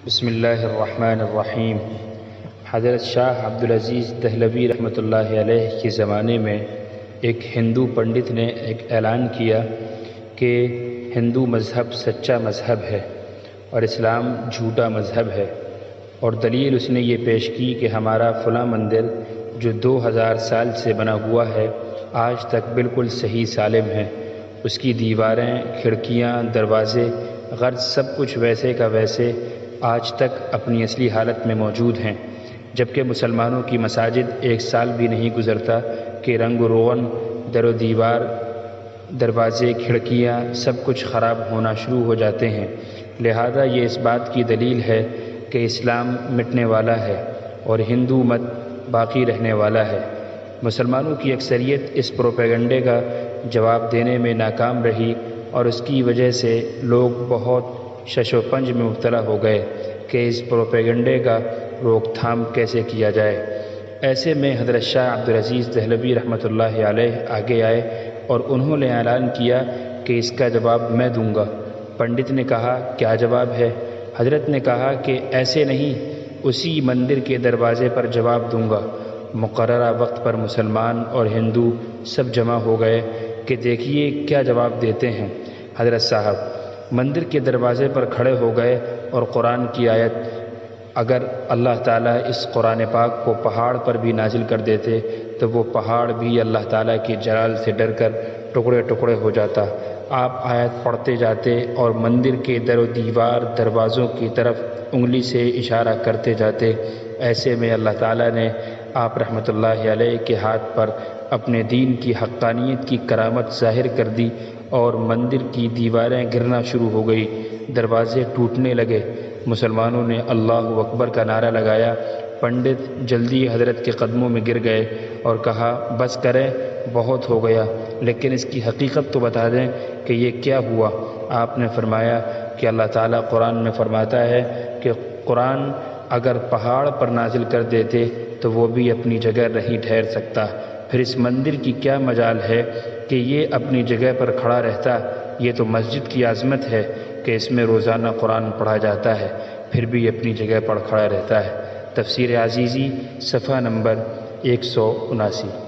بسم اللہ الرحمن الرحیم۔ حضرت شاہ عبدالعزیز دہلوی رحمۃ اللہ علیہ کے زمانے میں ایک ہندو پنڈت نے ایک اعلان کیا کہ ہندو مذہب سچا مذہب ہے اور اسلام جھوٹا مذہب ہے، اور دلیل اس نے یہ پیش کی کہ ہمارا فلاں مندر جو 2000 سال سے بنا ہوا ہے آج تک بالکل صحیح سالم ہے، اس کی دیواریں، کھڑکیاں، دروازے غرض سب کچھ ویسے کا ویسے آج تک اپنی اصلی حالت میں موجود ہیں، جبکہ مسلمانوں کی مساجد ایک سال بھی نہیں گزرتا کہ رنگ و روغن، در و دیوار، دروازے، کھڑکیاں سب کچھ خراب ہونا شروع ہو جاتے ہیں۔ لہذا یہ اس بات کی دلیل ہے کہ اسلام مٹنے والا ہے اور ہندو مت باقی رہنے والا ہے۔ مسلمانوں کی اکثریت اس پروپیگنڈے کا جواب دینے میں ناکام رہی اور اس کی وجہ سے لوگ بہت شش و پنج میں مبتلا ہو گئے کہ اس پروپیگنڈے کا روک تھام کیسے کیا جائے۔ ایسے میں حضرت شاہ عبدالعزیز دہلوی رحمۃ اللہ علیہ آگے آئے اور انہوں نے اعلان کیا کہ اس کا جواب میں دوں گا۔ پنڈت نے کہا، کیا جواب ہے؟ حضرت نے کہا کہ ایسے نہیں، اسی مندر کے دروازے پر جواب دوں گا۔ مقررہ وقت پر مسلمان اور ہندو سب جمع ہو گئے کہ دیکھیے کیا جواب دیتے ہیں۔ حضرت صاحب مندر کے دروازے پر کھڑے ہو گئے اور قرآن کی آیت، اگر اللہ تعالیٰ اس قرآن پاک کو پہاڑ پر بھی نازل کر دیتے تو وہ پہاڑ بھی اللہ تعالیٰ کے جلال سے ڈر کر ٹکڑے ٹکڑے ہو جاتا۔ آپ آیت پڑھتے جاتے اور مندر کے در و دیوار، دروازوں کی طرف انگلی سے اشارہ کرتے جاتے۔ ایسے میں اللہ تعالیٰ نے آپ رحمۃ اللہ علیہ کے ہاتھ پر اپنے دین کی حقانیت کی کرامت ظاہر کر دی اور مندر کی دیواریں گرنا شروع ہو گئی، دروازے ٹوٹنے لگے۔ مسلمانوں نے اللہ اکبر کا نعرہ لگایا۔ پنڈت جلدی حضرت کے قدموں میں گر گئے اور کہا، بس کریں، بہت ہو گیا، لیکن اس کی حقیقت تو بتا دیں کہ یہ کیا ہوا۔ آپ نے فرمایا کہ اللہ تعالیٰ قرآن میں فرماتا ہے کہ قرآن اگر پہاڑ پر نازل کر دیتے تو وہ بھی اپنی جگہ نہیں ٹھہر سکتا، پھر اس مندر کی کیا مجال ہے کہ یہ اپنی جگہ پر کھڑا رہتا۔ یہ تو مسجد کی عظمت ہے کہ اس میں روزانہ قرآن پڑھا جاتا ہے، پھر بھی اپنی جگہ پر کھڑا رہتا ہے۔ تفسیر عزیزی صفحہ نمبر 179۔